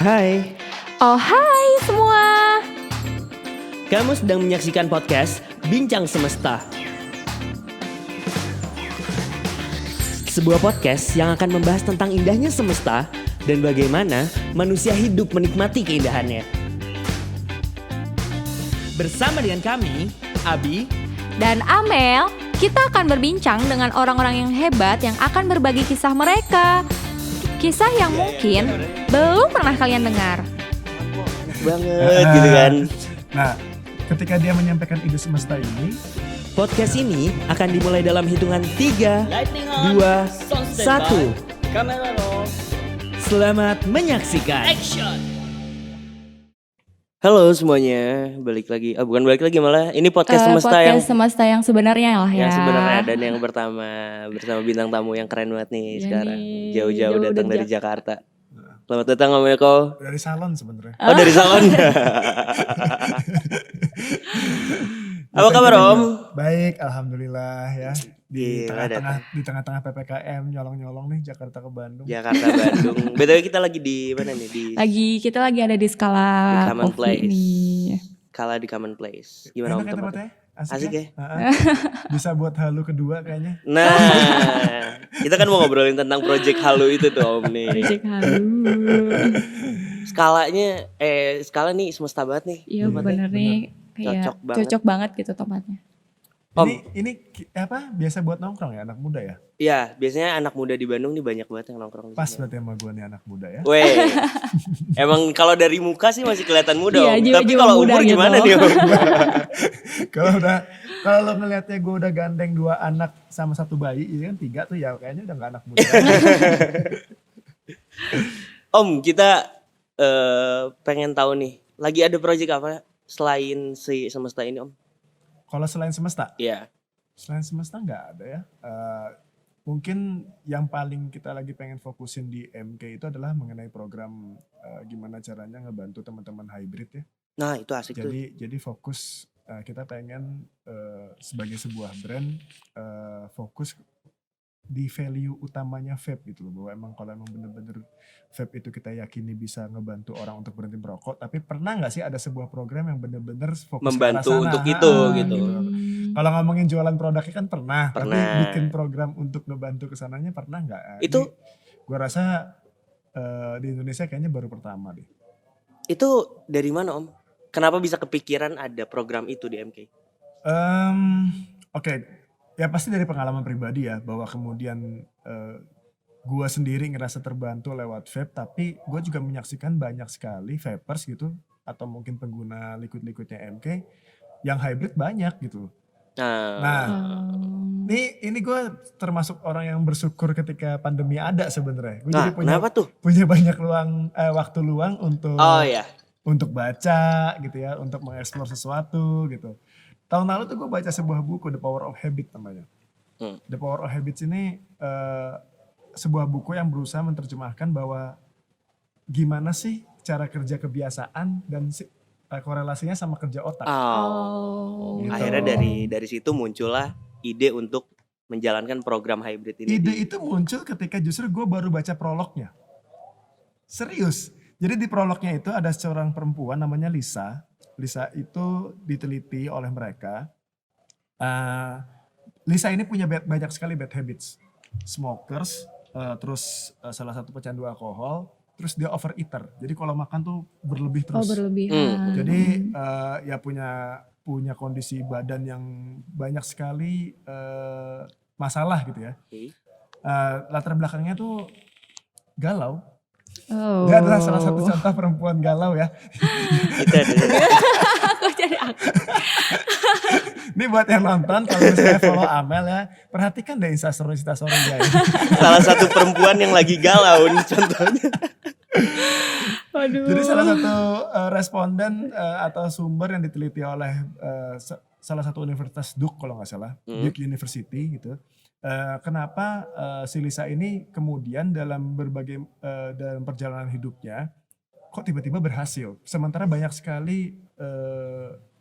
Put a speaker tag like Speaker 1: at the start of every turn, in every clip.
Speaker 1: Hai,
Speaker 2: Oh hai semua.
Speaker 1: kamu sedang menyaksikan podcast Bincang Semesta. Sebuah podcast yang akan membahas tentang indahnya semesta dan bagaimana manusia hidup menikmati keindahannya. Bersama dengan kami, Abi,
Speaker 2: Dan Amel, kita akan berbincang dengan orang-orang yang hebat yang akan berbagi kisah mereka. Kisah yang mungkin belum pernah kalian dengar.
Speaker 1: banget gitu kan.
Speaker 3: Nah, ketika dia menyampaikan ide semesta ini,
Speaker 1: Podcast ini akan dimulai dalam hitungan 3, 2, 1. Selamat menyaksikan. Halo semuanya, balik lagi. Bukan balik lagi malah. Ini podcast semesta
Speaker 2: Podcast
Speaker 1: yang
Speaker 2: semesta yang sebenarnya lah ya.
Speaker 1: yang sebenarnya dan yang pertama bersama bintang tamu yang keren banget nih
Speaker 2: Iya
Speaker 1: sekarang.
Speaker 2: nih,
Speaker 1: Jauh-jauh
Speaker 2: jauh
Speaker 1: datang
Speaker 2: dari
Speaker 1: dari Jakarta. Selamat datang Om Eko.
Speaker 3: dari salon sebenarnya.
Speaker 1: Oh dari salon. Apa kabar Om?
Speaker 3: Baik, alhamdulillah ya. Di
Speaker 1: Gila,
Speaker 3: tengah-tengah PPKM nyolong-nyolong nih Jakarta ke Bandung.
Speaker 1: Jakarta Bandung. BTW kita lagi di mana nih? Di
Speaker 2: Kita lagi ada di skala
Speaker 1: Di Common
Speaker 2: coffee
Speaker 1: Place.
Speaker 2: nih.
Speaker 1: Kala di Common Place. Gimana Om
Speaker 3: Enak ya
Speaker 1: tempatnya?
Speaker 3: tempatnya?
Speaker 1: Asik ya?
Speaker 3: Ha-ha. Bisa buat halu kedua kayaknya.
Speaker 1: Nah, kita kan mau ngobrolin tentang project Halu itu tuh Om nih.
Speaker 2: Project halu.
Speaker 1: Skala nih semesta banget nih.
Speaker 2: Iya
Speaker 1: tempatnya.
Speaker 2: bener nih. Kayak
Speaker 1: Cocok banget.
Speaker 2: cocok banget gitu tempatnya.
Speaker 1: Om.
Speaker 3: Apa? Biasa buat nongkrong ya anak muda ya?
Speaker 1: Iya, biasanya anak muda di Bandung nih banyak banget yang nongkrong di
Speaker 3: Pas
Speaker 1: sini.
Speaker 3: berarti sama gue nih anak muda ya.
Speaker 1: Weh, emang kalau dari muka sih masih kelihatan muda
Speaker 2: Iya,
Speaker 1: Om.
Speaker 2: jiwa-
Speaker 1: Tapi
Speaker 2: jiwa
Speaker 1: kalau
Speaker 2: muda
Speaker 1: umur
Speaker 2: gitu.
Speaker 1: gimana nih Om?
Speaker 3: Kalau lo ngelihatnya gue udah gandeng 2 anak sama 1 bayi, ya kan 3 tuh ya kayaknya udah gak anak muda.
Speaker 1: Om, kita pengen tahu nih, lagi ada project apa selain si semesta ini Om?
Speaker 3: Kalau selain semesta,
Speaker 1: Iya.
Speaker 3: selain semesta nggak ada ya. Mungkin yang paling kita lagi pengen fokusin di MK itu adalah mengenai program gimana caranya ngebantu teman-teman hybrid ya.
Speaker 1: Nah itu asik tuh.
Speaker 3: Jadi fokus kita pengen sebagai sebuah brand fokus di value utamanya vape gitu loh, bahwa emang kalau emang bener-bener vape itu kita yakini bisa ngebantu orang untuk berhenti merokok, tapi pernah nggak sih ada sebuah program yang bener-bener fokus ke arah
Speaker 1: Membantu
Speaker 3: sana?
Speaker 1: untuk itu gitu.
Speaker 3: Kalau ngomongin jualan produknya kan pernah, tapi
Speaker 1: Pernah.
Speaker 3: bikin program untuk ngebantu kesananya pernah nggak?
Speaker 1: Itu-
Speaker 3: gue rasa di Indonesia kayaknya baru pertama deh.
Speaker 1: Itu dari mana Om? Kenapa bisa kepikiran ada program itu di MK?
Speaker 3: Oke, ya pasti dari pengalaman pribadi ya, bahwa kemudian gue sendiri ngerasa terbantu lewat vape, tapi gue juga menyaksikan banyak sekali vapers gitu, atau mungkin pengguna liquid-liquidnya MK yang hybrid banyak gitu. Nah, ini gue termasuk orang yang bersyukur ketika pandemi ada sebenarnya. Gue
Speaker 1: Nah,
Speaker 3: jadi punya
Speaker 1: kenapa tuh?
Speaker 3: banyak waktu luang untuk
Speaker 1: Oh ya.
Speaker 3: untuk baca gitu ya, untuk mengeksplor sesuatu gitu. Tahun lalu tuh gue baca sebuah buku, The Power of Habit namanya. The Power of Habits ini sebuah buku yang berusaha menerjemahkan bahwa gimana sih cara kerja kebiasaan dan korelasinya sama kerja otak.
Speaker 1: Oh.
Speaker 3: Gitu.
Speaker 1: Akhirnya dari situ muncullah ide untuk menjalankan program hybrid ini.
Speaker 3: Ide itu muncul ketika justru gue baru baca prolognya. Serius. Jadi di prolognya itu ada seorang perempuan namanya Lisa. Lisa itu diteliti oleh mereka. Lisa ini punya banyak sekali bad habits. Smokers, terus salah satu pecandu alkohol, terus dia overeater. Jadi kalau makan tuh berlebih
Speaker 2: Oh
Speaker 3: terus.
Speaker 2: berlebihan.
Speaker 3: Jadi ya punya kondisi badan yang banyak sekali masalah gitu ya. Latar belakangnya tuh galau.
Speaker 2: Oh.
Speaker 3: Dia adalah salah satu contoh perempuan galau ya.
Speaker 1: Itu ada.
Speaker 2: Kok jadi aku?
Speaker 3: Ini buat yang nonton, kalau misalnya follow Amel ya, perhatikan deh instastory dia.
Speaker 1: Salah satu perempuan yang lagi galau nih contohnya.
Speaker 2: Aduh.
Speaker 3: Jadi salah satu responden atau sumber yang diteliti oleh salah satu universitas Duke kalau nggak salah, Duke University gitu. Kenapa si Lisa ini kemudian dalam dalam perjalanan hidupnya kok tiba-tiba berhasil, sementara banyak sekali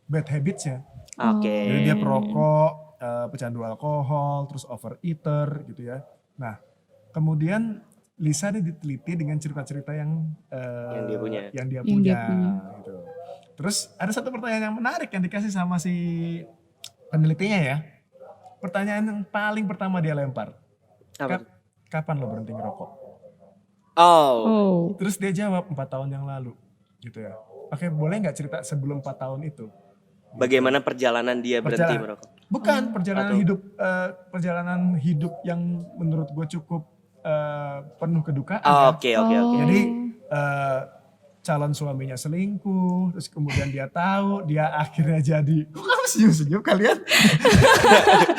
Speaker 3: bad habits-nya.
Speaker 1: Oke.
Speaker 3: Jadi dia perokok, pecandu alkohol, terus overeater gitu ya. Nah, kemudian Lisa ini diteliti dengan cerita-cerita yang
Speaker 1: dia punya.
Speaker 3: yang dia
Speaker 4: Yang dia
Speaker 3: punya,
Speaker 4: punya.
Speaker 3: gitu. Terus ada satu pertanyaan yang menarik yang dikasih sama si penelitinya ya. Pertanyaan yang paling pertama dia lempar.
Speaker 1: Apa?
Speaker 3: Kapan lo berhenti ngerokok?
Speaker 1: Oh,
Speaker 4: Oh.
Speaker 3: Terus dia jawab 4 tahun yang lalu, gitu ya. Oke, boleh nggak cerita sebelum 4 tahun itu?
Speaker 1: bagaimana perjalanan dia berhenti
Speaker 3: Perjalanan.
Speaker 1: merokok?
Speaker 3: Bukan perjalanan
Speaker 1: Atau-
Speaker 3: hidup yang menurut gue cukup penuh kedukaan.
Speaker 1: Oh,
Speaker 3: ya.
Speaker 1: oke.
Speaker 3: Jadi calon suaminya selingkuh, terus kemudian dia tahu, dia akhirnya jadi. Kok kamu senyum-senyum kalian?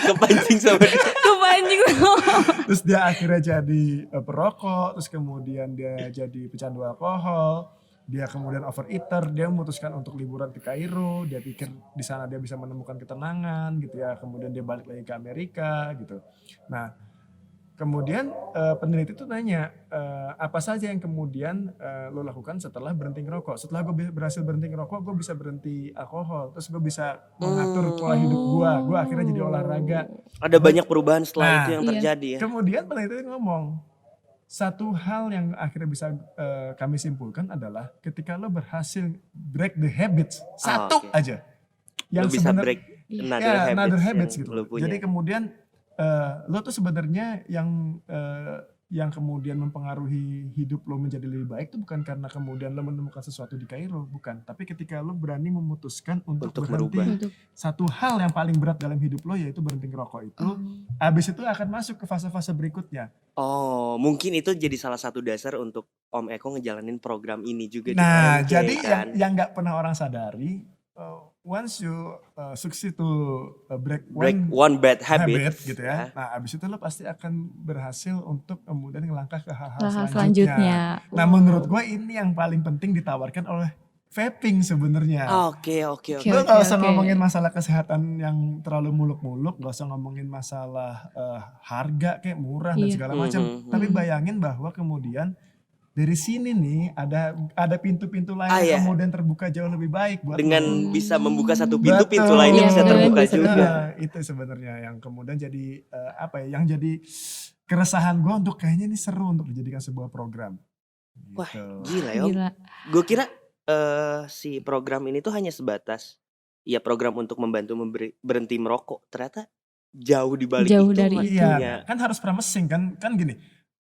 Speaker 1: Kepancing sama dia.
Speaker 2: Kepancing.
Speaker 3: Terus dia akhirnya jadi perokok, terus kemudian dia jadi pecandu alkohol, dia kemudian overeater, dia memutuskan untuk liburan ke Kairo, dia pikir di sana dia bisa menemukan ketenangan gitu ya, kemudian dia balik lagi ke Amerika gitu. Nah, kemudian peneliti itu nanya apa saja yang kemudian lo lakukan setelah berhenti ngerokok. Setelah gue berhasil berhenti ngerokok, gue bisa berhenti alkohol, terus gue bisa mengatur pola hidup gue akhirnya jadi olahraga.
Speaker 1: Ada banyak perubahan setelah
Speaker 3: Nah,
Speaker 1: itu yang
Speaker 4: iya.
Speaker 1: terjadi ya.
Speaker 3: Kemudian peneliti ngomong, satu hal yang akhirnya bisa kami simpulkan adalah ketika lo berhasil break the habits, satu
Speaker 1: oke.
Speaker 3: aja.
Speaker 1: Lo bisa
Speaker 3: sebenar-
Speaker 1: break another
Speaker 3: ya,
Speaker 1: habits,
Speaker 3: another habits
Speaker 1: yang
Speaker 3: gitu.
Speaker 1: lo punya.
Speaker 3: Jadi kemudian lo tuh sebenarnya yang kemudian mempengaruhi hidup lo menjadi lebih baik itu bukan karena kemudian lo menemukan sesuatu di Kairo, bukan. Tapi ketika lo berani memutuskan untuk berhenti
Speaker 1: merubah.
Speaker 4: Untuk
Speaker 3: satu hal yang paling berat dalam hidup lo, yaitu berhenti ngerokok itu, abis itu akan masuk ke fase-fase berikutnya.
Speaker 1: Oh, mungkin itu jadi salah satu dasar untuk Om Eko ngejalanin program ini juga
Speaker 3: Nah,
Speaker 1: di MK,
Speaker 3: jadi
Speaker 1: kan?
Speaker 3: yang nggak pernah orang sadari, once you succeed to break
Speaker 1: break
Speaker 3: one
Speaker 1: one bad
Speaker 3: habit
Speaker 1: habit,
Speaker 3: gitu ya. Nah, abis itu lo pasti akan berhasil untuk kemudian ngelangkah ke hal-hal
Speaker 4: hal
Speaker 3: selanjutnya.
Speaker 4: selanjutnya.
Speaker 3: Nah, menurut gue ini yang paling penting ditawarkan oleh vaping sebenarnya.
Speaker 1: Oke.
Speaker 4: Oke.
Speaker 3: Lo gak usah
Speaker 4: oke.
Speaker 3: ngomongin masalah kesehatan yang terlalu muluk-muluk, gak usah ngomongin masalah harga kayak murah dan
Speaker 4: Iya.
Speaker 3: segala macam.
Speaker 1: Mhm.
Speaker 3: Tapi bayangin bahwa kemudian dari sini nih ada pintu-pintu lain
Speaker 1: Ah,
Speaker 3: yang
Speaker 1: iya.
Speaker 3: kemudian terbuka jauh lebih baik buat
Speaker 1: Dengan
Speaker 3: lo.
Speaker 1: bisa membuka satu
Speaker 3: Betul.
Speaker 1: pintu lainnya
Speaker 4: Iya,
Speaker 1: bisa
Speaker 4: bener,
Speaker 1: terbuka
Speaker 4: bisa
Speaker 1: juga.
Speaker 4: terbuka.
Speaker 3: Itu sebenarnya yang kemudian jadi yang jadi keresahan gue untuk kayaknya ini seru untuk dijadikan sebuah program.
Speaker 1: Wah,
Speaker 3: Gitu.
Speaker 1: gila ya Om.
Speaker 4: Gila.
Speaker 1: Gue kira si program ini tuh hanya sebatas ya program untuk membantu berhenti merokok. Ternyata jauh di balik
Speaker 4: Jauh
Speaker 1: itu
Speaker 4: dari
Speaker 1: waktunya.
Speaker 3: Iya, kan harus promising kan gini.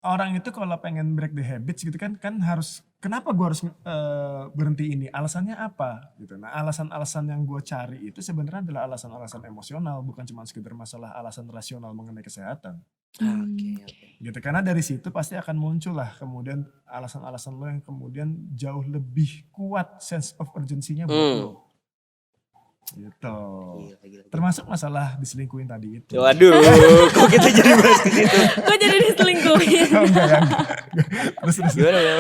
Speaker 3: Orang itu kalau pengen break the habits gitu kan harus, kenapa gue harus berhenti ini? Alasannya apa? Gitu. Nah, alasan-alasan yang gue cari itu sebenarnya adalah alasan-alasan emosional, bukan cuma sekedar masalah alasan rasional mengenai kesehatan.
Speaker 1: Oke.
Speaker 3: Gitu. Karena dari situ pasti akan muncul lah kemudian alasan-alasan lo yang kemudian jauh lebih kuat sense of urgency-nya buat lo. Gitu.
Speaker 1: Gila.
Speaker 3: Termasuk masalah diselingkuhin tadi itu.
Speaker 1: Waduh, kok kita jadi bahas ke situ?
Speaker 2: Kok jadi diselingkuhin?
Speaker 3: Oh, enggak. Terus.
Speaker 1: Gimana ya?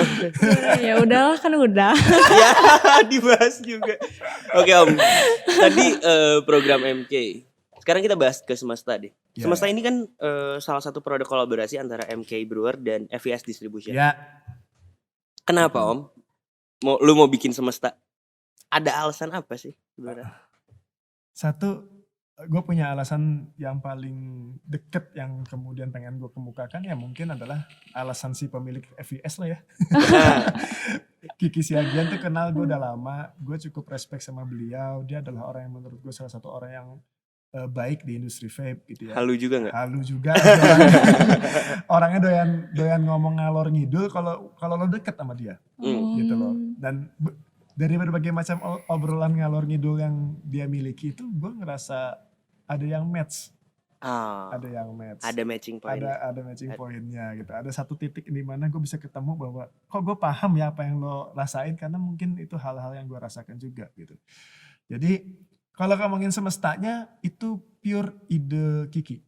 Speaker 2: Ya udahlah kan udah.
Speaker 1: Ya, dibahas juga. Oke Om, tadi program MK. Sekarang kita bahas ke Semesta deh.
Speaker 3: Ya.
Speaker 1: Semesta ini kan salah satu produk kolaborasi antara MK Brewer dan FVS Distribution.
Speaker 3: Ya,
Speaker 1: Kenapa Om? Lu mau bikin Semesta? Ada alasan apa sih sebenarnya?
Speaker 3: satu, gue punya alasan yang paling deket yang kemudian pengen gue kemukakan ya mungkin adalah alasan si pemilik FVS lah ya.
Speaker 1: Nah,
Speaker 3: Kiki Siagian tuh kenal gue udah lama, gue cukup respect sama beliau. Dia adalah orang yang menurut gue salah satu orang yang baik di industri vape gitu ya.
Speaker 1: halu juga nggak?
Speaker 3: Halu juga. Orangnya doyan ngomong ngalor ngidul kalau lo deket sama dia. Gitu loh. Dan dari berbagai macam obrolan ngalor ngidul yang dia miliki itu gue ngerasa ada yang match.
Speaker 1: Ah,
Speaker 3: Ada yang match.
Speaker 1: ada matching point.
Speaker 3: Ada matching pointnya gitu. Ada satu titik di mana gue bisa ketemu bahwa kok gue paham ya apa yang lo rasain, karena mungkin itu hal-hal yang gue rasakan juga gitu. Jadi kalau ngomongin semestanya itu pure ide Kiki.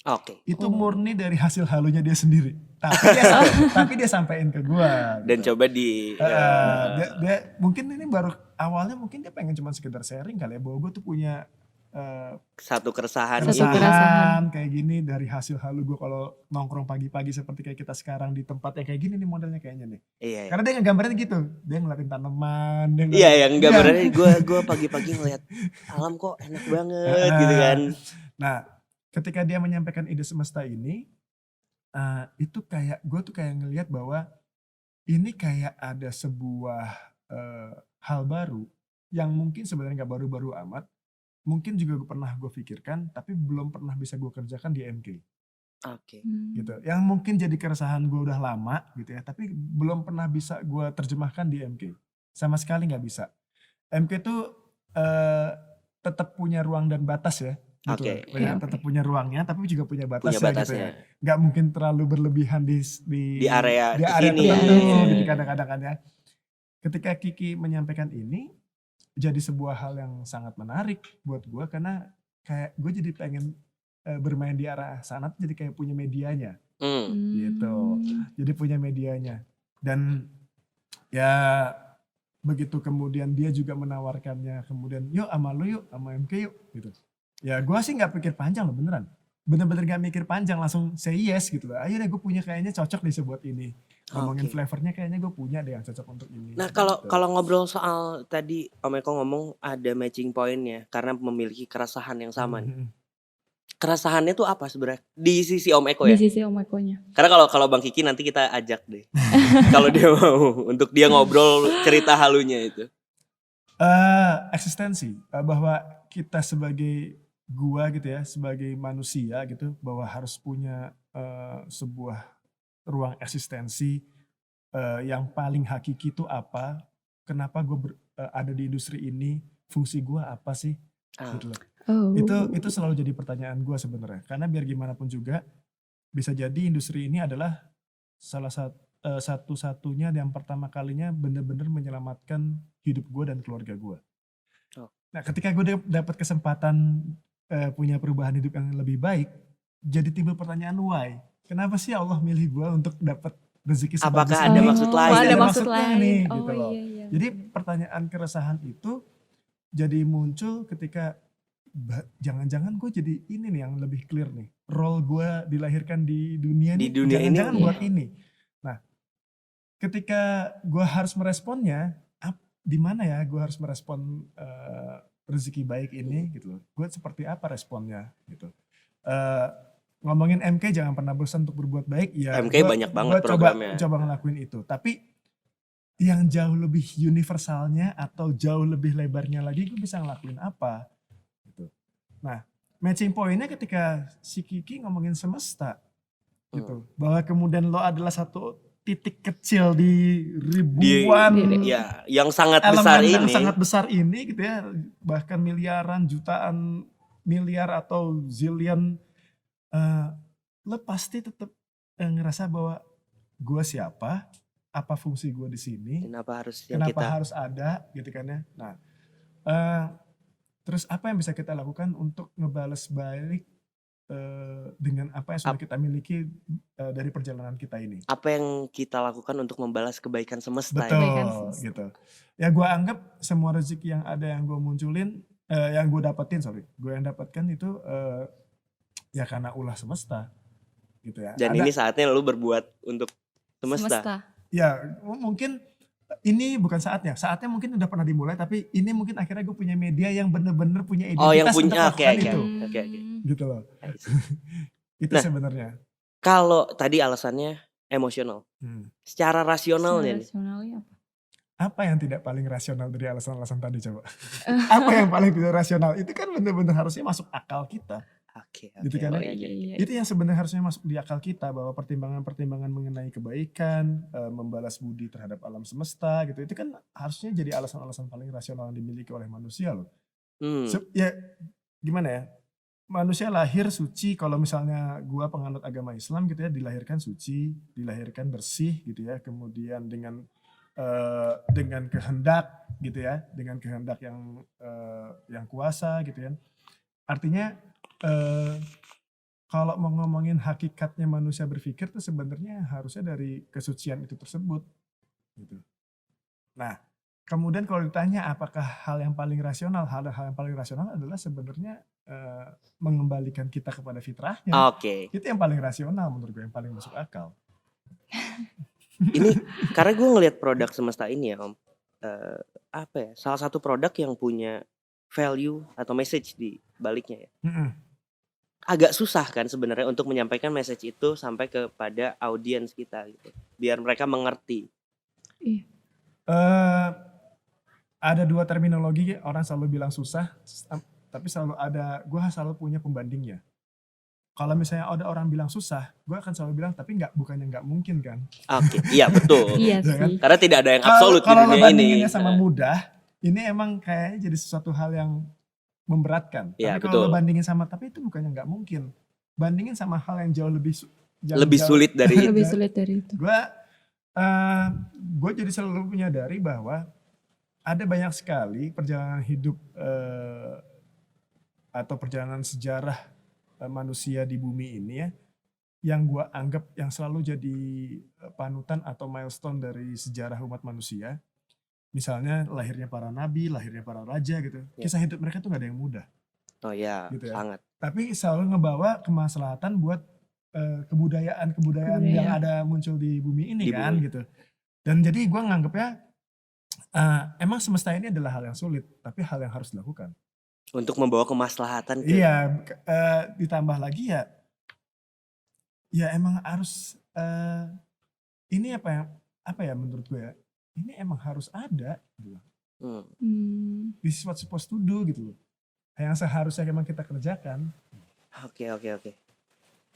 Speaker 1: Oke.
Speaker 3: Itu murni dari hasil halunya dia sendiri. Tapi dia sampein ke gue.
Speaker 1: Dan coba di
Speaker 3: Dia mungkin ini baru awalnya, mungkin dia pengen cuma sekedar sharing kali ya, bahwa gue tuh punya
Speaker 1: satu keresahan.
Speaker 4: Satu
Speaker 1: gitu.
Speaker 4: keresahan.
Speaker 3: kayak gini dari hasil halu gue kalau nongkrong pagi-pagi seperti kayak kita sekarang di tempat yang kayak gini nih modelnya kayaknya nih.
Speaker 1: Iya.
Speaker 3: Karena dia ngegambarnya gitu, dia ngeliatin tanaman, dia
Speaker 1: Iya, yang
Speaker 3: Iya.
Speaker 1: gambarnya gue pagi-pagi ngeliat alam kok enak banget gitu kan.
Speaker 3: Nah, ketika dia menyampaikan ide semesta ini, Itu kayak gue tuh kayak ngelihat bahwa ini kayak ada sebuah hal baru yang mungkin sebenarnya nggak baru-baru amat, mungkin juga pernah gue pikirkan, tapi belum pernah bisa gue kerjakan di MK
Speaker 1: Oke.
Speaker 3: gitu. Yang mungkin jadi keresahan gue udah lama gitu ya, tapi belum pernah bisa gue terjemahkan di MK. Sama sekali nggak bisa. MK tuh tetap punya ruang dan batas ya, gitu loh.
Speaker 1: Oke.
Speaker 2: Oke, oke.
Speaker 3: Tetap punya ruangnya, tapi juga punya
Speaker 1: Punya
Speaker 3: batasnya gitu ya.
Speaker 1: batasnya.
Speaker 3: Nggak mungkin terlalu berlebihan di
Speaker 1: Di area
Speaker 3: di area
Speaker 1: sini
Speaker 2: ya.
Speaker 3: tertentu
Speaker 2: Iya.
Speaker 3: gitu kadang-kadang kan ya. Ketika Kiki menyampaikan ini, jadi sebuah hal yang sangat menarik buat gue karena kayak gue jadi pengen bermain di arah sana tuh jadi kayak punya medianya gitu. Jadi punya medianya. Dan ya begitu kemudian dia juga menawarkannya, kemudian yuk sama lu yuk, sama MK yuk gitu. Ya gue sih gak pikir panjang loh beneran. Bener-bener gak mikir panjang, langsung say yes gitu loh. Ayo deh gue punya kayaknya cocok nih sebuat ini. Ngomongin
Speaker 1: Oke.
Speaker 3: flavornya kayaknya gue punya deh yang cocok untuk ini.
Speaker 1: Nah kalau
Speaker 3: gitu.
Speaker 1: kalau ngobrol soal tadi Om Eko ngomong ada matching point-nya karena memiliki keresahan yang sama nih.
Speaker 3: Mhm.
Speaker 1: Keresahannya tuh apa sebenarnya di sisi Om Eko
Speaker 2: Di
Speaker 1: ya?
Speaker 2: sisi Om Ekonya.
Speaker 1: Karena kalau Bang Kiki nanti kita ajak deh. Kalau dia mau untuk dia ngobrol cerita halunya itu.
Speaker 3: Eksistensi, bahwa kita sebagai gua gitu ya, sebagai manusia gitu, bahwa harus punya sebuah ruang eksistensi yang paling hakiki itu apa, kenapa gue ada di industri ini, fungsi gua apa sih,
Speaker 1: Ah,
Speaker 3: gitu loh.
Speaker 2: Oh.
Speaker 3: Itu selalu jadi pertanyaan gua sebenarnya, karena biar gimana pun juga bisa jadi industri ini adalah salah satu-satunya yang pertama kalinya bener-bener menyelamatkan hidup gue dan keluarga gue.
Speaker 1: Oh.
Speaker 3: Nah ketika gue dapat kesempatan punya perubahan hidup yang lebih baik, jadi timbul pertanyaan why? Kenapa sih Allah milih gue untuk dapat rezeki sebagus
Speaker 1: Apakah ada
Speaker 3: ini?
Speaker 1: maksud lain?
Speaker 3: Pasti
Speaker 2: Ada
Speaker 3: ada
Speaker 2: maksud
Speaker 3: maksudnya
Speaker 2: lain.
Speaker 3: nih,
Speaker 2: Oh
Speaker 3: gitu loh.
Speaker 2: iya.
Speaker 3: Jadi pertanyaan keresahan itu jadi muncul ketika jangan-jangan gue jadi ini nih yang lebih clear nih. Role gue dilahirkan di dunia
Speaker 1: Di
Speaker 3: nih,
Speaker 1: dunia ini,
Speaker 3: jangan-jangan
Speaker 2: iya.
Speaker 3: buat ini. Nah, ketika gue harus meresponnya, di mana ya gue harus merespon rezeki baik ini gitu loh. Gue seperti apa responnya gitu. Ngomongin MK jangan pernah bosan untuk berbuat baik. Ya,
Speaker 1: MK banyak banget programnya.
Speaker 3: coba ngelakuin itu. Tapi yang jauh lebih universalnya atau jauh lebih lebarnya lagi gue bisa ngelakuin apa gitu. Nah matching pointnya ketika si Kiki ngomongin semesta gitu, bahwa kemudian lo adalah satu titik kecil di ribuan
Speaker 1: ya yang sangat
Speaker 3: elemen
Speaker 1: besar
Speaker 3: yang
Speaker 1: ini.
Speaker 3: sangat besar ini gitu ya, bahkan miliaran, jutaan, miliar atau zillion, lo pasti tetap ngerasa bahwa gue siapa, apa fungsi gue di sini,
Speaker 1: Kenapa
Speaker 3: harus ada gitu kan ya. Nah terus apa yang bisa kita lakukan untuk ngebales balik dengan apa yang sudah kita miliki dari perjalanan kita ini.
Speaker 1: Apa yang kita lakukan untuk membalas kebaikan semesta?
Speaker 3: Betul,
Speaker 2: Kebaikan semesta.
Speaker 3: gitu. Ya gue anggap semua rezeki yang ada yang gue munculin, yang gue dapetin, gue yang dapatkan itu ya karena ulah semesta, gitu ya.
Speaker 1: Dan ini saatnya lu berbuat untuk semesta.
Speaker 3: Ya mungkin ini bukan saatnya mungkin udah pernah dimulai, tapi ini mungkin akhirnya gue punya media yang bener-bener punya identitas
Speaker 1: yang punya,
Speaker 3: untuk melakukan itu.
Speaker 1: Oke.
Speaker 3: Gitu loh. Itu
Speaker 1: Nah,
Speaker 3: sebenarnya.
Speaker 1: Kalau tadi alasannya emosional, secara rasionalnya nih.
Speaker 2: Rasionalnya apa?
Speaker 3: Apa yang tidak paling rasional dari alasan-alasan tadi coba? Apa yang paling tidak rasional? Itu kan bener-bener harusnya masuk akal kita.
Speaker 1: Oke.
Speaker 3: Gitu kan?
Speaker 2: Iya.
Speaker 3: Itu yang sebenarnya harusnya masuk di akal kita, bahwa pertimbangan-pertimbangan mengenai kebaikan, membalas budi terhadap alam semesta gitu. Itu kan harusnya jadi alasan-alasan paling rasional yang dimiliki oleh manusia loh. Ya gimana ya? Manusia lahir suci, kalau misalnya gua penganut agama Islam gitu ya, dilahirkan suci, dilahirkan bersih gitu ya, kemudian dengan kehendak gitu ya, dengan kehendak yang kuasa gitu ya. Artinya kalau mau ngomongin hakikatnya manusia berpikir tuh sebenarnya harusnya dari kesucian itu tersebut gitu. Nah, kemudian kalau ditanya apakah hal yang paling rasional, hal yang paling rasional adalah sebenarnya mengembalikan kita kepada fitrahnya.
Speaker 1: Oke.
Speaker 3: Itu yang paling rasional menurut gue, yang paling masuk akal.
Speaker 1: Ini karena gue ngelihat produk semesta ini ya Om, apa ya, salah satu produk yang punya value atau message di baliknya ya. agak susah kan sebenarnya untuk menyampaikan message itu sampai kepada audiens kita gitu, biar mereka mengerti.
Speaker 2: Iya.
Speaker 3: Ada 2 terminologi orang selalu bilang susah, tapi gue selalu punya pembandingnya. Kalau misalnya ada orang bilang susah, gue akan selalu bilang tapi bukannya nggak mungkin kan.
Speaker 1: Oke, iya betul.
Speaker 2: Iya
Speaker 3: Ya kan?
Speaker 2: sih.
Speaker 1: Karena tidak ada yang absolut di
Speaker 3: Kalau lo
Speaker 1: dunia ini.
Speaker 3: bandinginnya sama mudah, ini emang kayaknya jadi sesuatu hal yang memberatkan.
Speaker 1: Iya,
Speaker 3: Tapi kalau lo
Speaker 1: betul.
Speaker 3: bandingin sama, tapi itu bukannya nggak mungkin. Bandingin sama hal yang jauh lebih
Speaker 1: Lebih sulit dari itu.
Speaker 2: Lebih sulit dari itu.
Speaker 3: Gue jadi selalu menyadari bahwa ada banyak sekali perjalanan hidup atau perjalanan sejarah manusia di bumi ini ya, yang gue anggap yang selalu jadi panutan atau milestone dari sejarah umat manusia. Misalnya lahirnya para nabi, lahirnya para raja gitu. Kisah hidup mereka tuh gak ada yang mudah.
Speaker 1: Oh ya,
Speaker 3: Gitu ya.
Speaker 1: sangat.
Speaker 3: Tapi selalu ngebawa kemaslahatan buat kebudayaan yang ada muncul di bumi ini
Speaker 1: Di
Speaker 3: kan
Speaker 1: bumi.
Speaker 3: gitu. Dan jadi gue nganggapnya emang semesta ini adalah hal yang sulit, tapi hal yang harus dilakukan.
Speaker 1: Untuk membawa kemaslahatan.
Speaker 3: Iya, ditambah lagi ya emang harus ini apa ya menurut gue ya, ini emang harus ada gitu. This is what supposed to do gitu loh. Yang seharusnya emang kita kerjakan.
Speaker 1: Oke.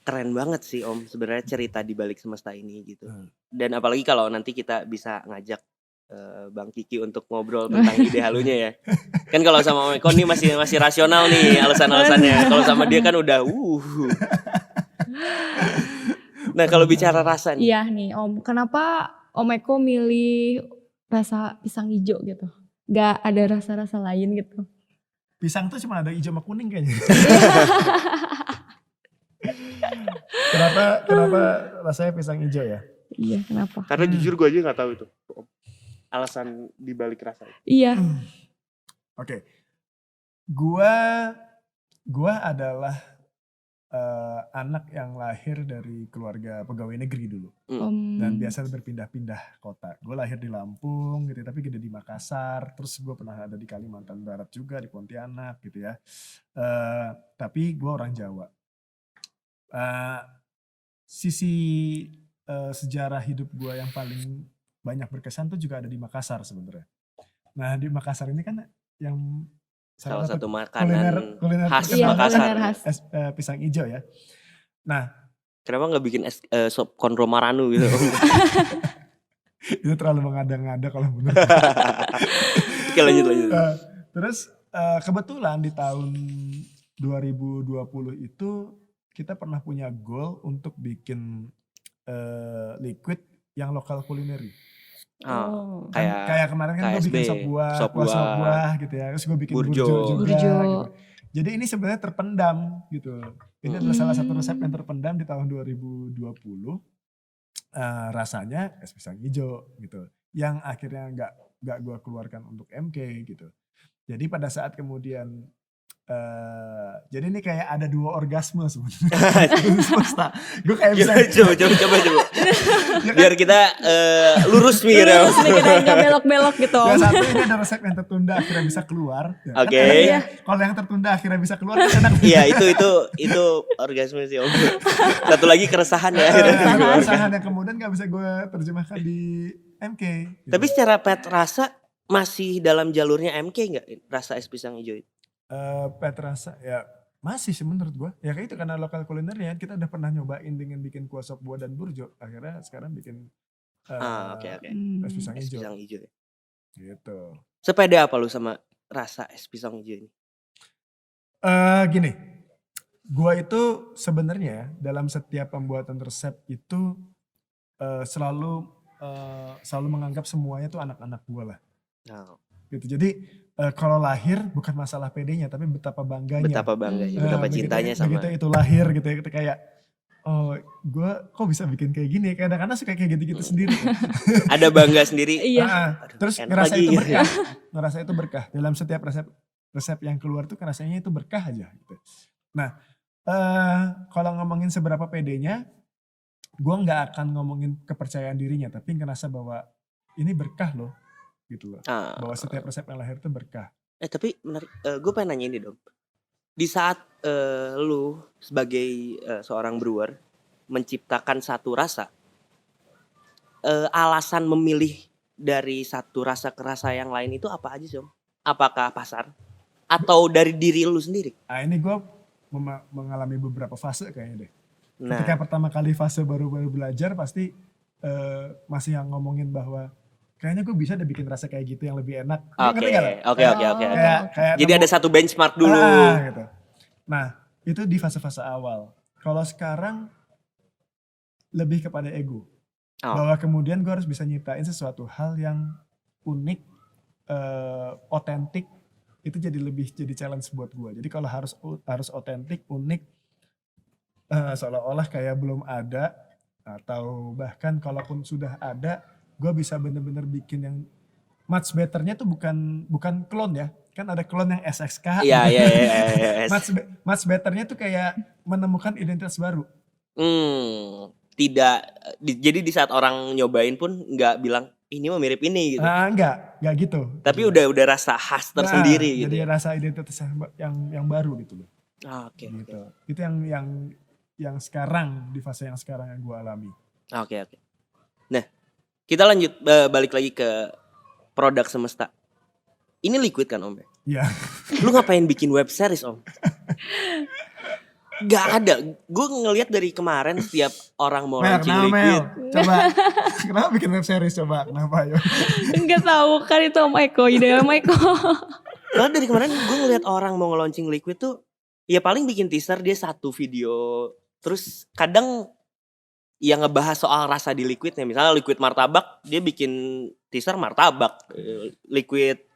Speaker 1: Keren banget sih Om sebenarnya cerita di balik semesta ini gitu. Dan apalagi kalau nanti kita bisa ngajak Bang Kiki untuk ngobrol tentang ide halunya ya. Kan kalau sama Om Eko nih masih rasional nih alasan-alasannya. Kalau sama dia kan udah Nah, kalau bicara rasa nih.
Speaker 2: Iya nih Om, kenapa Om Eko milih rasa pisang hijau gitu? Gak ada rasa-rasa lain gitu?
Speaker 3: Pisang tuh cuma ada hijau sama kuning kayaknya. Kenapa rasanya pisang hijau ya?
Speaker 2: Iya, kenapa?
Speaker 1: Karena jujur gue aja nggak tahu itu alasan dibalik rasa itu.
Speaker 2: Iya.
Speaker 3: Oke. Gua adalah anak yang lahir dari keluarga pegawai negeri dulu. Dan biasa berpindah-pindah kota. Gue lahir di Lampung gitu, tapi gede di Makassar. Terus gue pernah ada di Kalimantan Barat juga, di Pontianak gitu ya. Tapi gue orang Jawa. Sisi sejarah hidup gue yang paling banyak berkesan tuh juga ada di Makassar sebenarnya. Nah di Makassar ini kan yang
Speaker 1: salah satu makanan
Speaker 3: kuliner
Speaker 1: khas
Speaker 3: terkenal
Speaker 1: Makassar.
Speaker 3: Pisang hijau ya. Nah
Speaker 1: kenapa nggak bikin sop konro maranu gitu?
Speaker 3: Itu terlalu mengada-ngada kalau menurut.
Speaker 1: Oke, lanjut.
Speaker 3: Terus kebetulan di tahun 2020 itu kita pernah punya goal untuk bikin liquid yang lokal kulineri.
Speaker 1: Kayak
Speaker 3: kemarin kan gue bikin sop buah gitu ya. Terus gue bikin burjo juga gitu. Jadi ini sebenarnya terpendam gitu. Ini adalah salah satu resep yang terpendam di tahun 2020. Rasanya es pisang hijau gitu. Yang akhirnya nggak gue keluarkan untuk MK gitu. Jadi pada saat kemudian jadi ini kayak ada 2 orgasme sebenarnya. Gue kayak bisa
Speaker 1: coba. Biar kita lurus mikirnya.
Speaker 2: Nggak belok-belok gitu.
Speaker 3: Yang satu ini ada resep yang tertunda akhirnya bisa keluar.
Speaker 1: Oke.
Speaker 3: Kalau yang tertunda akhirnya bisa keluar kan enak.
Speaker 1: Iya itu orgasme sih Om. Satu lagi keresahan ya.
Speaker 3: Keresahan yang kemudian gak bisa gue terjemahkan di MK. Gitu.
Speaker 1: Tapi secara pet rasa masih dalam jalurnya MK nggak rasa es pisang hijau itu?
Speaker 3: Pet rasa ya masih sih menurut gue. Ya kayak itu karena lokal kulinernya kita udah pernah nyobain dengan bikin kuah sop buah dan burjo. Akhirnya sekarang bikin
Speaker 1: Oke.
Speaker 3: es pisang
Speaker 1: Es
Speaker 3: hijau.
Speaker 1: pisang hijau ya.
Speaker 3: Gitu.
Speaker 1: Sepeda apa lu sama rasa es pisang hijau ini?
Speaker 3: Gini, gue itu sebenarnya dalam setiap pembuatan resep itu selalu menganggap semuanya tuh anak-anak gue lah. Gitu. Jadi kalau lahir bukan masalah pedenya tapi betapa bangganya. Betapa
Speaker 1: cintanya sama.
Speaker 3: Begitu itu lahir gitu ya, kayak gue kok bisa bikin kayak gini. Kadang-kadang suka kayak gitu-gitu sendiri.
Speaker 1: Ada bangga sendiri.
Speaker 2: Iya.
Speaker 3: Terus ngerasa itu berkah. Ngerasa itu berkah. Dalam setiap resep yang keluar tuh rasanya itu berkah aja gitu. Nah, kalau ngomongin seberapa pedenya, gue nggak akan ngomongin kepercayaan dirinya, tapi ngerasa bahwa ini berkah loh. Gitu loh. Bahwa setiap resep yang lahir itu berkah.
Speaker 1: Tapi menarik, gue pengen nanya ini dong. Di saat lu sebagai seorang brewer menciptakan satu rasa, alasan memilih dari satu rasa ke rasa yang lain itu apa aja sih Om? Apakah pasar atau dari diri lu sendiri?
Speaker 3: Nah ini gue mengalami beberapa fase kayaknya deh.
Speaker 1: Nah,
Speaker 3: Ketika pertama kali fase baru-baru belajar pasti masih yang ngomongin bahwa kayaknya gue bisa deh bikin rasa kayak gitu yang lebih enak.
Speaker 1: oke,
Speaker 3: Ngerti gak lo?
Speaker 1: oke, oke, oke.
Speaker 3: Kayak
Speaker 1: Jadi ada satu benchmark dulu.
Speaker 3: gitu. Nah itu di fase-fase awal. Kalau sekarang lebih kepada ego.
Speaker 1: Oh.
Speaker 3: Bahwa kemudian gue harus bisa nyiptain sesuatu hal yang unik, otentik, itu jadi challenge buat gue. Jadi kalau harus otentik, unik, seolah-olah kayak belum ada, atau bahkan kalaupun sudah ada, gue bisa bener-bener bikin yang much betternya tuh bukan clone ya. Kan ada clone yang SXK.
Speaker 1: Iya.
Speaker 3: Much betternya tuh kayak menemukan identitas baru.
Speaker 1: Tidak, jadi di saat orang nyobain pun nggak bilang ini mah mirip ini gitu.
Speaker 3: Enggak gitu.
Speaker 1: Tapi udah rasa khas tersendiri gitu.
Speaker 3: Jadi rasa identitas yang baru gitu loh.
Speaker 1: Oke.
Speaker 3: Gitu. Itu yang sekarang, di fase yang sekarang yang gue alami.
Speaker 1: Oke. Nah, kita lanjut balik lagi ke produk Semesta. Ini liquid kan Om?
Speaker 3: Iya.
Speaker 1: Lu ngapain bikin web series Om? Gak ada. Gue ngelihat dari kemarin setiap orang mau launching liquid.
Speaker 3: Coba, kenapa bikin web series coba? Kenapa yo?
Speaker 2: Enggak tahu kan itu Om Eko, ide Om Eko.
Speaker 1: Karena dari kemarin gue ngelihat orang mau nge-launching liquid tuh, ya paling bikin teaser dia satu video. Terus kadang yang ngebahas soal rasa di liquidnya. Misalnya liquid martabak, dia bikin teaser martabak. Liquid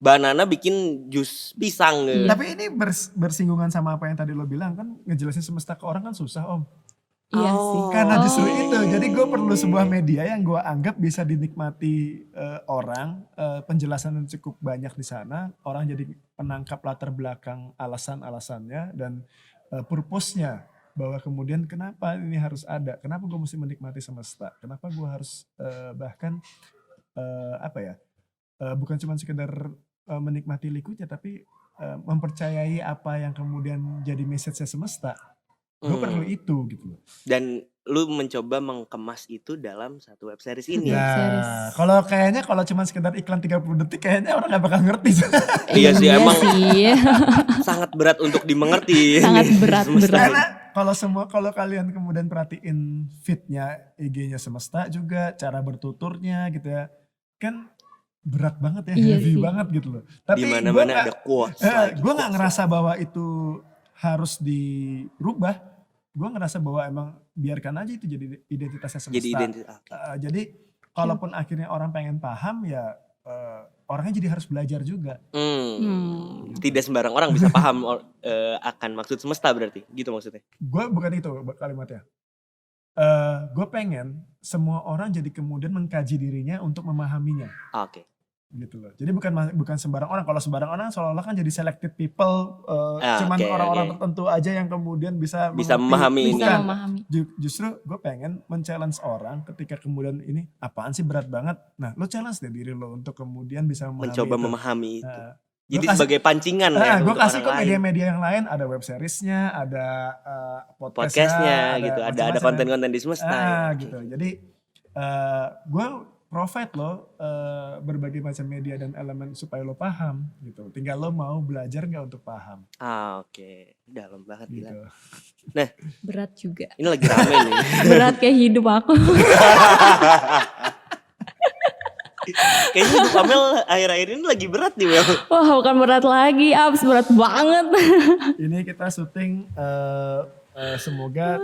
Speaker 1: banana bikin jus pisang.
Speaker 3: Tapi ini bersinggungan sama apa yang tadi lo bilang kan, ngejelasin Semesta ke orang kan susah Om.
Speaker 2: Iya sih.
Speaker 3: Karena justru itu, jadi gue perlu sebuah media yang gue anggap bisa dinikmati orang, penjelasan yang cukup banyak di sana, orang jadi penangkap latar belakang alasan-alasannya dan purpose-nya, bahwa kemudian kenapa ini harus ada, kenapa gue mesti menikmati Semesta, kenapa gue harus bahkan bukan cuma sekedar menikmati liquidnya, tapi mempercayai apa yang kemudian jadi message-nya Semesta. Gue perlu itu gitu loh.
Speaker 1: Dan lu mencoba mengemas itu dalam satu web series ini.
Speaker 3: Ya, kalau cuma sekedar iklan 30 detik kayaknya orang gak bakal ngerti.
Speaker 1: Iya sih, emang
Speaker 2: sih.
Speaker 1: sangat berat untuk dimengerti.
Speaker 2: Sangat berat.
Speaker 3: Karena kalau kalian kemudian perhatiin feednya IG-nya Semesta juga, cara bertuturnya gitu ya, kan berat banget ya,
Speaker 2: Iya
Speaker 3: heavy
Speaker 2: sih.
Speaker 3: banget gitu loh. Tapi
Speaker 1: Di mana-mana ada quotes.
Speaker 3: gue nggak ngerasa bahwa itu harus dirubah. Gue ngerasa bahwa emang biarkan aja itu jadi identitasnya Semesta.
Speaker 1: Jadi identitas.
Speaker 3: Jadi kalaupun akhirnya orang pengen paham ya orangnya jadi harus belajar juga.
Speaker 1: Tidak sembarang orang bisa paham akan maksud Semesta berarti, gitu maksudnya?
Speaker 3: Gue bukan itu kalimatnya. Gue pengen semua orang jadi kemudian mengkaji dirinya untuk memahaminya.
Speaker 1: Oke.
Speaker 3: Gitu loh. Jadi bukan sembarang orang. Kalau sembarang orang seolah-olah kan jadi selected people, cuman orang-orang tertentu aja yang kemudian bisa
Speaker 1: memahami ini.
Speaker 2: Bisa memahami.
Speaker 3: Justru gue pengen men-challenge orang ketika kemudian ini apaan sih berat banget. Nah, lo challenge deh diri lo untuk kemudian bisa
Speaker 1: mencoba
Speaker 3: itu.
Speaker 1: memahami itu.
Speaker 3: Nah,
Speaker 1: jadi sebagai pancingan ya.
Speaker 3: Gue kasih
Speaker 1: untuk
Speaker 3: ke
Speaker 1: orang lain.
Speaker 3: media-media yang lain, ada web seriesnya, ada
Speaker 1: podcastnya gitu, ada
Speaker 3: macam-macam.
Speaker 1: konten-konten di Semesta. Ya.
Speaker 3: Gitu. Jadi gue provide lo berbagai macam media dan elemen supaya lo paham gitu. Tinggal lo mau belajar nggak untuk paham.
Speaker 1: Oke. Dalam banget
Speaker 3: Gitu.
Speaker 1: gila. Nah,
Speaker 2: Berat juga.
Speaker 1: ini lagi rame nih.
Speaker 2: Berat kayak hidup aku.
Speaker 1: Kayaknya hidup Amel akhir-akhir ini lagi berat nih Mel.
Speaker 2: Wah, bukan berat lagi, Abs, berat banget.
Speaker 3: Ini kita syuting semoga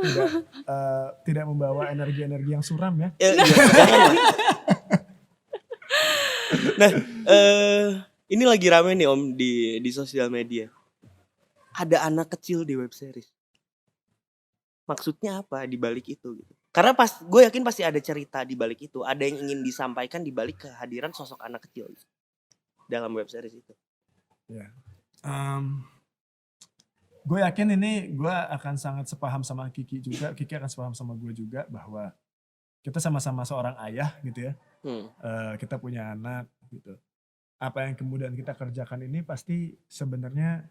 Speaker 3: tidak membawa energi-energi yang suram ya.
Speaker 1: Iya, jangan lah. Nah, ini lagi rame nih Om di sosial media. Ada anak kecil di web series. Maksudnya apa di balik itu gitu? Karena gue yakin pasti ada cerita di balik itu, ada yang ingin disampaikan di balik kehadiran sosok anak kecil gitu, dalam web series itu.
Speaker 3: Ya. Gue yakin ini gue akan sangat sepaham sama Kiki juga. Kiki akan sepaham sama gue juga bahwa kita sama-sama seorang ayah gitu ya. Kita punya anak gitu. Apa yang kemudian kita kerjakan ini pasti sebenarnya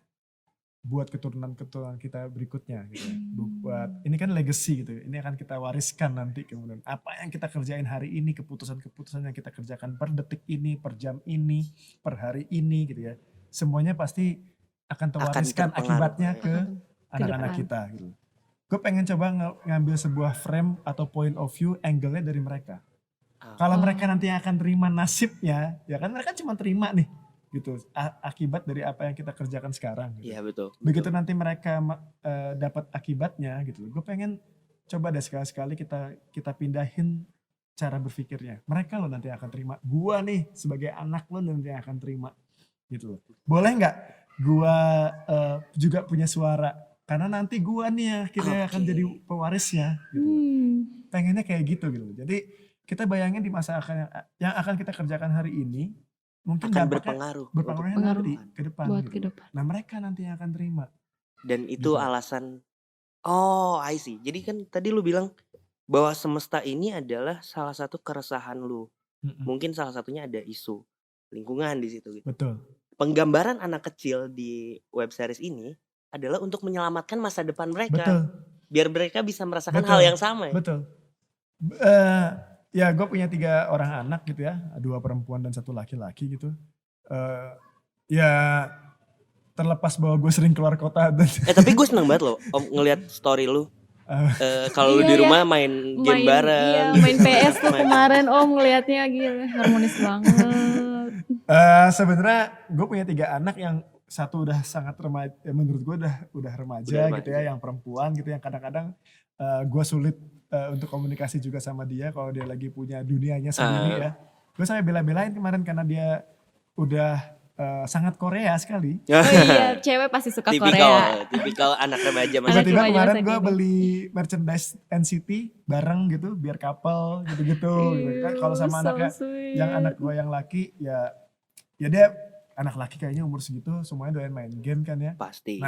Speaker 3: buat keturunan-keturunan kita berikutnya gitu ya. Buat ini kan legacy gitu. Ini akan kita wariskan nanti kemudian. Apa yang kita kerjain hari ini, keputusan-keputusan yang kita kerjakan per detik ini, per jam ini, per hari ini gitu ya. Semuanya pasti akan terwariskan
Speaker 1: terpengaruh
Speaker 3: akibatnya
Speaker 1: ya.
Speaker 3: ke anak-anak
Speaker 2: depan.
Speaker 3: kita gitu. Gue pengen coba ngambil sebuah frame atau point of view angle-nya dari mereka. Kalau mereka nanti akan terima nasibnya, ya kan mereka cuma terima nih gitu akibat dari apa yang kita kerjakan sekarang gitu.
Speaker 1: Iya betul.
Speaker 3: Begitu nanti mereka dapat akibatnya gitu. Gue pengen coba deh sekali-sekali kita pindahin cara berpikirnya. Mereka loh nanti akan terima. Gua nih sebagai anak lo nanti akan terima gitu loh. Boleh nggak gua juga punya suara? Karena nanti gua nih ya akhirnya akan jadi pewarisnya gitu. Pengennya kayak gitu gitu. Jadi kita bayangin di masa yang akan kita kerjakan hari ini mungkin
Speaker 1: Akan
Speaker 3: dampaknya berpengaruhnya nanti ke depan
Speaker 2: Buat
Speaker 3: gitu.
Speaker 2: ke depan.
Speaker 3: Nah mereka nanti yang akan terima.
Speaker 1: Dan itu
Speaker 3: Gitu.
Speaker 1: alasan, I see. Jadi kan tadi lu bilang bahwa semesta ini adalah salah satu keresahan lu. Mungkin salah satunya ada isu lingkungan di situ gitu.
Speaker 3: Betul.
Speaker 1: Penggambaran anak kecil di web series ini adalah untuk menyelamatkan masa depan mereka.
Speaker 3: Betul.
Speaker 1: Biar mereka bisa merasakan
Speaker 3: Betul.
Speaker 1: hal yang sama ya.
Speaker 3: Betul. Ya gue punya 3 orang anak gitu ya. 2 perempuan dan 1 laki-laki gitu. Ya terlepas bahwa gue sering keluar kota dan
Speaker 1: Tapi gue seneng banget loh Om ngelihat story lu. Kalau lu
Speaker 2: Iya
Speaker 1: di
Speaker 2: ya,
Speaker 1: rumah main game bareng.
Speaker 2: Iya, main PS tuh kemarin Om ngelihatnya gila, harmonis banget.
Speaker 3: Sebenarnya gue punya 3 anak yang satu udah sangat remaja, menurut gue udah remaja gitu ya, yang perempuan gitu yang kadang-kadang gue sulit untuk komunikasi juga sama dia kalau dia lagi punya dunianya sendiri ya. Gue sampai bela-belain kemarin karena dia udah sangat Korea sekali.
Speaker 2: Oh iya, cewek pasti suka Korea.
Speaker 1: Tipikal anak remaja masa
Speaker 3: Tiba-tiba
Speaker 2: remaja
Speaker 3: kemarin
Speaker 2: masa
Speaker 3: gue
Speaker 2: kini.
Speaker 3: beli merchandise NCT bareng gitu biar couple gitu-gitu. Kan kalau sama anaknya yang anak gue yang laki ya dia anak laki kayaknya umur segitu semuanya doyan main game kan ya.
Speaker 1: Pasti.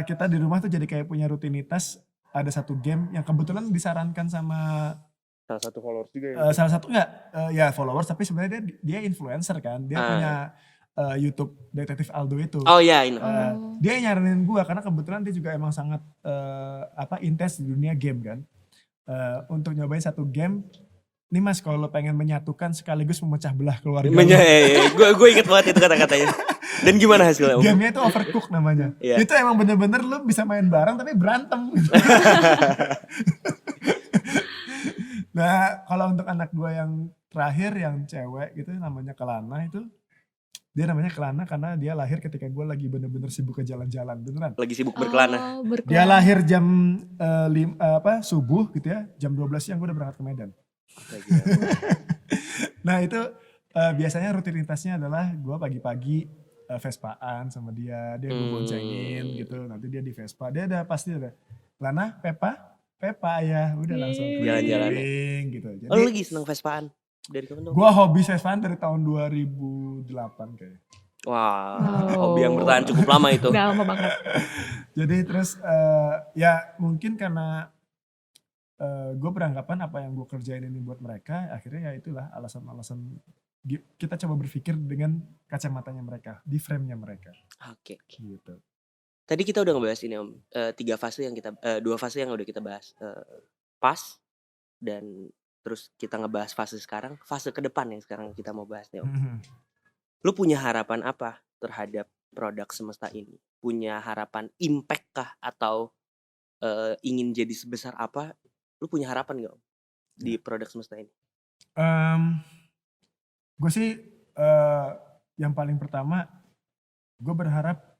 Speaker 3: Kita di rumah tuh jadi kayak punya rutinitas, ada satu game yang kebetulan disarankan sama
Speaker 1: Salah satu followers juga ya.
Speaker 3: salah satu ya followers, tapi sebenarnya dia influencer kan, dia punya YouTube Detektif Aldo itu.
Speaker 1: Oh iya,
Speaker 3: Dia nyaranin gue karena kebetulan dia juga emang sangat intens di dunia game kan, untuk nyobain satu game. Nih mas, kalau lo pengen menyatukan sekaligus memecah belah keluarga.
Speaker 1: Gue inget banget itu kata-katanya. Dan gimana hasilnya?
Speaker 3: Gamenya itu Overcooked namanya.
Speaker 1: Iya.
Speaker 3: Itu emang bener-bener lo bisa main bareng tapi berantem. Nah kalau untuk anak gue yang terakhir yang cewek gitu namanya Kelana itu. Dia namanya Kelana karena dia lahir ketika gue lagi bener-bener sibuk ke jalan-jalan beneran.
Speaker 1: Lagi sibuk berkelana.
Speaker 3: Dia lahir jam subuh gitu ya, jam 12 siang gue udah berangkat ke Medan. Nah itu biasanya rutinitasnya adalah gue pagi-pagi Vespaan sama dia gue boncengin gitu, nanti dia di Vespa, dia pasti ada Lana, Pepa ya, udah langsung
Speaker 1: Jalan-jalan
Speaker 3: gitu. Jadi,
Speaker 1: lu lagi seneng Vespaan? Dari kapan tuh?
Speaker 3: Gue hobi Vespaan dari tahun 2008 kayaknya.
Speaker 1: Wah, hobi yang bertahan cukup lama itu.
Speaker 2: Udah lama banget.
Speaker 3: Jadi terus ya mungkin karena gue beranggapan apa yang gue kerjain ini buat mereka, akhirnya ya itulah alasan-alasan kita coba berpikir dengan kacamatanya mereka, di frame-nya mereka.
Speaker 1: Oke.
Speaker 3: Gitu.
Speaker 1: Tadi kita udah ngebahas ini Om, 2 fase yang udah kita bahas, pas dan terus kita ngebahas fase sekarang, fase ke depan yang sekarang kita mau bahas nih Om. Lu punya harapan apa terhadap produk semesta ini? Punya harapan impact kah atau ingin jadi sebesar apa? Lu punya harapan gak Om di produk semesta ini?
Speaker 3: Gue sih yang paling pertama gue berharap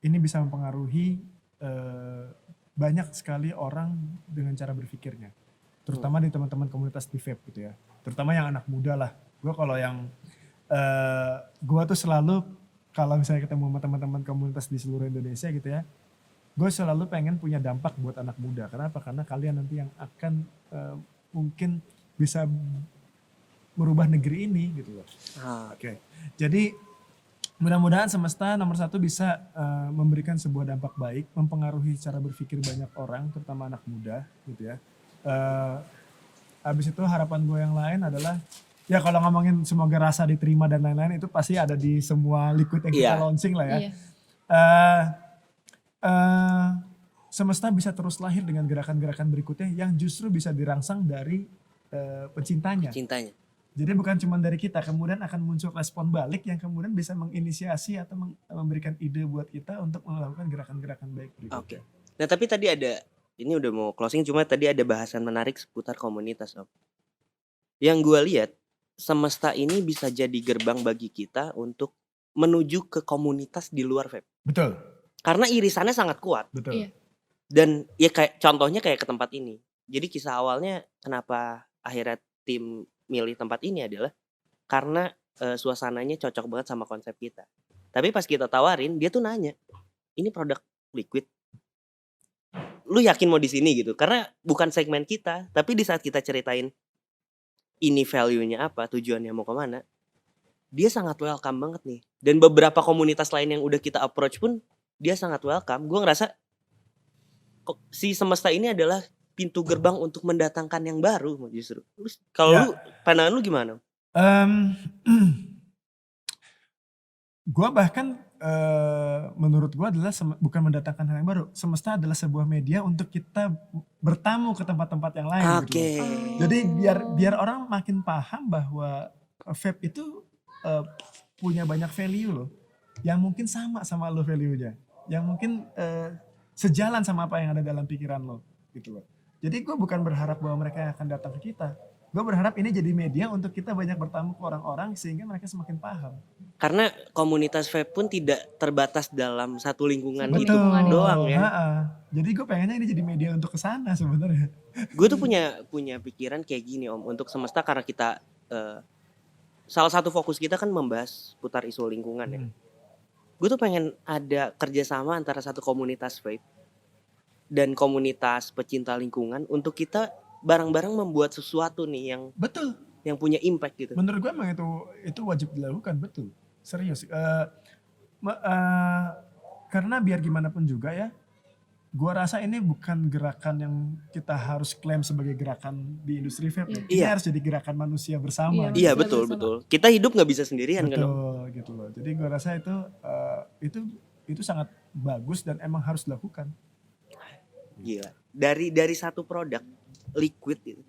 Speaker 3: ini bisa mempengaruhi banyak sekali orang dengan cara berpikirnya, terutama di teman-teman komunitas di vape gitu ya, terutama yang anak muda lah. Gue kalau yang gue tuh selalu kalau misalnya ketemu sama teman-teman komunitas di seluruh Indonesia gitu ya, gue selalu pengen punya dampak buat anak muda. Kenapa? Karena kalian nanti yang akan mungkin bisa merubah negeri ini gitu loh. Oke. Jadi mudah-mudahan semesta nomor 1 bisa memberikan sebuah dampak baik, mempengaruhi cara berpikir banyak orang, terutama anak muda gitu ya. Habis itu harapan gue yang lain adalah ya kalau ngomongin semoga rasa diterima dan lain-lain itu pasti ada di semua liquid yang kita launching lah ya. eh, semesta bisa terus lahir dengan gerakan-gerakan berikutnya yang justru bisa dirangsang dari pencintanya.
Speaker 1: Cintanya.
Speaker 3: Jadi bukan cuma dari kita, kemudian akan muncul respon balik yang kemudian bisa menginisiasi atau memberikan ide buat kita untuk melakukan gerakan-gerakan baik berikutnya.
Speaker 1: Oke. Nah tapi tadi ada, ini udah mau closing, cuma tadi ada bahasan menarik seputar komunitas Om. Yang gue lihat, semesta ini bisa jadi gerbang bagi kita untuk menuju ke komunitas di luar vape.
Speaker 3: Betul,
Speaker 1: Karena irisannya sangat kuat.
Speaker 3: betul.
Speaker 2: Iya.
Speaker 1: Dan ya kayak contohnya kayak ke tempat ini. Jadi kisah awalnya kenapa akhirnya tim milih tempat ini adalah karena suasananya cocok banget sama konsep kita. Tapi pas kita tawarin, dia tuh nanya, ini produk liquid, lu yakin mau di sini gitu? Karena bukan segmen kita. Tapi di saat kita ceritain ini value-nya apa, tujuannya mau kemana, dia sangat welcome banget nih. Dan beberapa komunitas lain yang udah kita approach pun dia sangat welcome. Gue ngerasa si semesta ini adalah pintu gerbang untuk mendatangkan yang baru justru. Kalau
Speaker 3: Ya.
Speaker 1: lu, pandangan lu gimana?
Speaker 3: Gua bahkan menurut gua adalah bukan mendatangkan hal yang baru. Semesta adalah sebuah media untuk kita bertamu ke tempat-tempat yang lain. Gitu.
Speaker 1: Oke.
Speaker 3: Jadi biar orang makin paham bahwa vape itu punya banyak value loh, yang mungkin sama lo value-nya, yang mungkin sejalan sama apa yang ada dalam pikiran lo, gitu loh. Jadi gue bukan berharap bahwa mereka akan datang ke kita. Gue berharap ini jadi media untuk kita banyak bertamu ke orang-orang sehingga mereka semakin paham.
Speaker 1: Karena komunitas vape pun tidak terbatas dalam satu lingkungan
Speaker 2: Betul.
Speaker 1: itu
Speaker 2: Lingkungan
Speaker 1: doang ya.
Speaker 3: Jadi gue pengennya ini jadi media untuk kesana sebenarnya.
Speaker 1: Gue tuh punya pikiran kayak gini Om, untuk semesta, karena kita salah satu fokus kita kan membahas putar isu lingkungan ya. Gue tuh pengen ada kerjasama antara satu komunitas vape dan komunitas pecinta lingkungan untuk kita bareng-bareng membuat sesuatu nih yang
Speaker 3: Betul.
Speaker 1: yang punya impact gitu.
Speaker 3: Menurut gue emang itu wajib dilakukan, betul. Serius. Karena biar gimana pun juga ya, gue rasa ini bukan gerakan yang kita harus klaim sebagai gerakan di industri vape.
Speaker 2: Iya.
Speaker 3: Ini
Speaker 1: Iya.
Speaker 3: harus jadi gerakan manusia bersama.
Speaker 1: Iya
Speaker 2: Manusia
Speaker 1: betul
Speaker 2: bersama.
Speaker 1: betul. Kita hidup nggak bisa sendirian kan Om.
Speaker 3: Betul gitu loh. Jadi gue rasa itu sangat bagus dan emang harus dilakukan.
Speaker 1: Gila. Dari satu produk liquid itu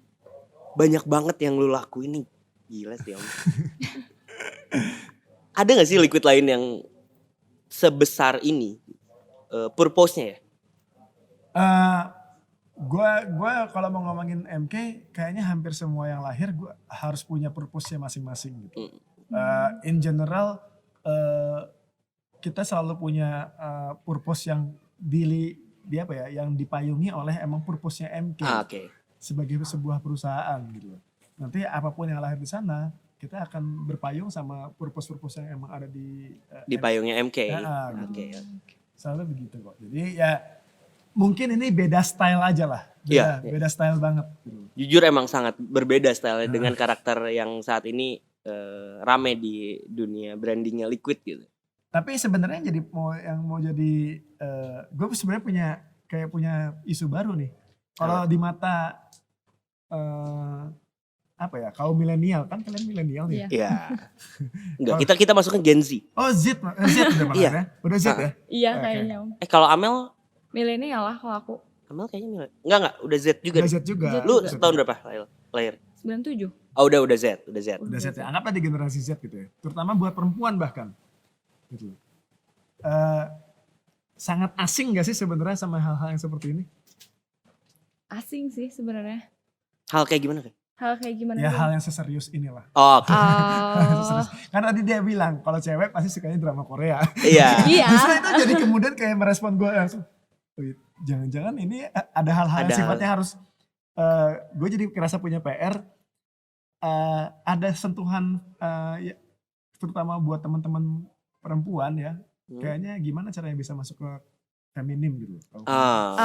Speaker 1: banyak banget yang lu lakuin nih. Gila sih Om. Ada gak sih liquid lain yang sebesar ini purpose-nya ya?
Speaker 3: Gue kalau mau ngomongin MK kayaknya hampir semua yang lahir gue harus punya purpose-nya masing-masing gitu. In general kita selalu punya purpose yang yang dipayungi oleh emang purpose-nya MK
Speaker 1: Oke.
Speaker 3: sebagai sebuah perusahaan gitu. Nanti apapun yang lahir di sana kita akan berpayung sama purpose-purpose yang emang ada
Speaker 1: Di payungnya MK.
Speaker 3: Gitu.
Speaker 1: Oke.
Speaker 3: Selalu begitu kok. Jadi ya mungkin ini beda style aja lah.
Speaker 1: Iya.
Speaker 3: Beda style banget.
Speaker 1: Jujur emang sangat berbeda style dengan karakter yang saat ini rame di dunia brandingnya liquid gitu.
Speaker 3: Tapi sebenarnya mau jadi gue sebenarnya punya isu baru nih. Kalau di mata kaum milenial, kan kalian milenial nih.
Speaker 2: Iya.
Speaker 1: Iya. Enggak, kita masuknya Gen Z.
Speaker 3: Oh Z udah malah
Speaker 1: Iya.
Speaker 3: ya. Udah Z ya.
Speaker 2: Iya
Speaker 3: Oke.
Speaker 2: kayaknya Om.
Speaker 1: Kalau Amel
Speaker 2: Milenial lah kalau aku.
Speaker 1: kayaknya enggak, udah Z juga.
Speaker 3: Udah
Speaker 1: nih.
Speaker 3: Z juga.
Speaker 1: Lu
Speaker 3: Z
Speaker 1: tahun
Speaker 3: juga.
Speaker 1: berapa lahir?
Speaker 2: 97.
Speaker 1: Oh, udah Z.
Speaker 3: Udah Z ya. Anggaplah di generasi Z gitu ya. Terutama buat perempuan bahkan. Gitu. Sangat asing gak sih sebenarnya sama hal-hal yang seperti ini?
Speaker 2: Asing sih sebenarnya.
Speaker 1: Hal kayak gimana kayak?
Speaker 2: Hal kayak gimana
Speaker 3: Ya
Speaker 2: tuh?
Speaker 3: hal yang seserius inilah.
Speaker 1: Oh, oke.
Speaker 2: Oh.
Speaker 3: Karena tadi dia bilang kalau cewek pasti sukanya drama Korea.
Speaker 1: Iya.
Speaker 2: Iya.
Speaker 3: Justru itu jadi kemudian kayak merespon gue langsung. "Wih, jangan-jangan ini ada hal-hal yang
Speaker 1: Ada
Speaker 3: sifatnya harus gue jadi kerasa punya PR. Ada sentuhan terutama buat teman-teman perempuan ya. Kayaknya gimana caranya bisa masuk ke feminim gitu.
Speaker 2: Oh.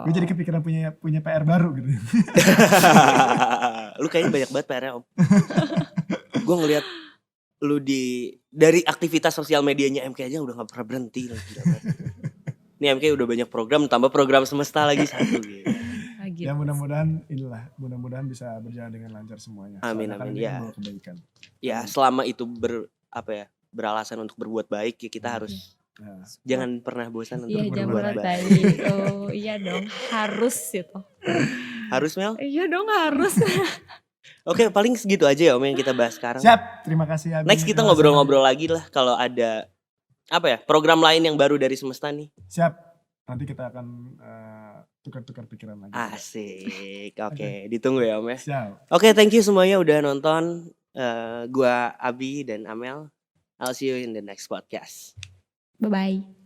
Speaker 3: Gue jadi kepikiran punya PR baru gitu.
Speaker 1: Lu kayaknya banyak banget PR-nya Om. Gue ngeliat lu dari aktivitas sosial medianya MK aja udah gak pernah berhenti. Gila banget. Ini MK udah banyak program, tambah program semesta lagi satu gitu.
Speaker 2: Gitu.
Speaker 3: Ya mudah-mudahan bisa berjalan dengan lancar semuanya.
Speaker 1: Amin,
Speaker 3: Soalnya kan
Speaker 1: amin,
Speaker 3: ini
Speaker 1: ya.
Speaker 3: membawa kebaikan.
Speaker 1: Ya selama itu beralasan untuk berbuat baik ya kita harus
Speaker 3: Nah,
Speaker 1: Jangan pernah bosan untuk
Speaker 2: Iya, jangan
Speaker 3: berbuat
Speaker 2: pernah
Speaker 1: baik.
Speaker 2: tadi. Oh, iya dong, harus gitu.
Speaker 1: Harus Mel?
Speaker 2: Iya dong, harus.
Speaker 1: Oke, paling segitu aja ya Om yang kita bahas sekarang.
Speaker 3: siap, terima kasih Abi.
Speaker 1: Next kita ngobrol-ngobrol lagi lah kalau ada apa ya program lain yang baru dari Semesta nih.
Speaker 3: Siap, nanti kita akan tukar-tukar pikiran lagi.
Speaker 1: Asik. Oke, ditunggu ya Om ya.
Speaker 3: Siap.
Speaker 1: Oke, thank you semuanya udah nonton. Gua Abi dan Amel. I'll see you in the next podcast.
Speaker 2: Bye-bye.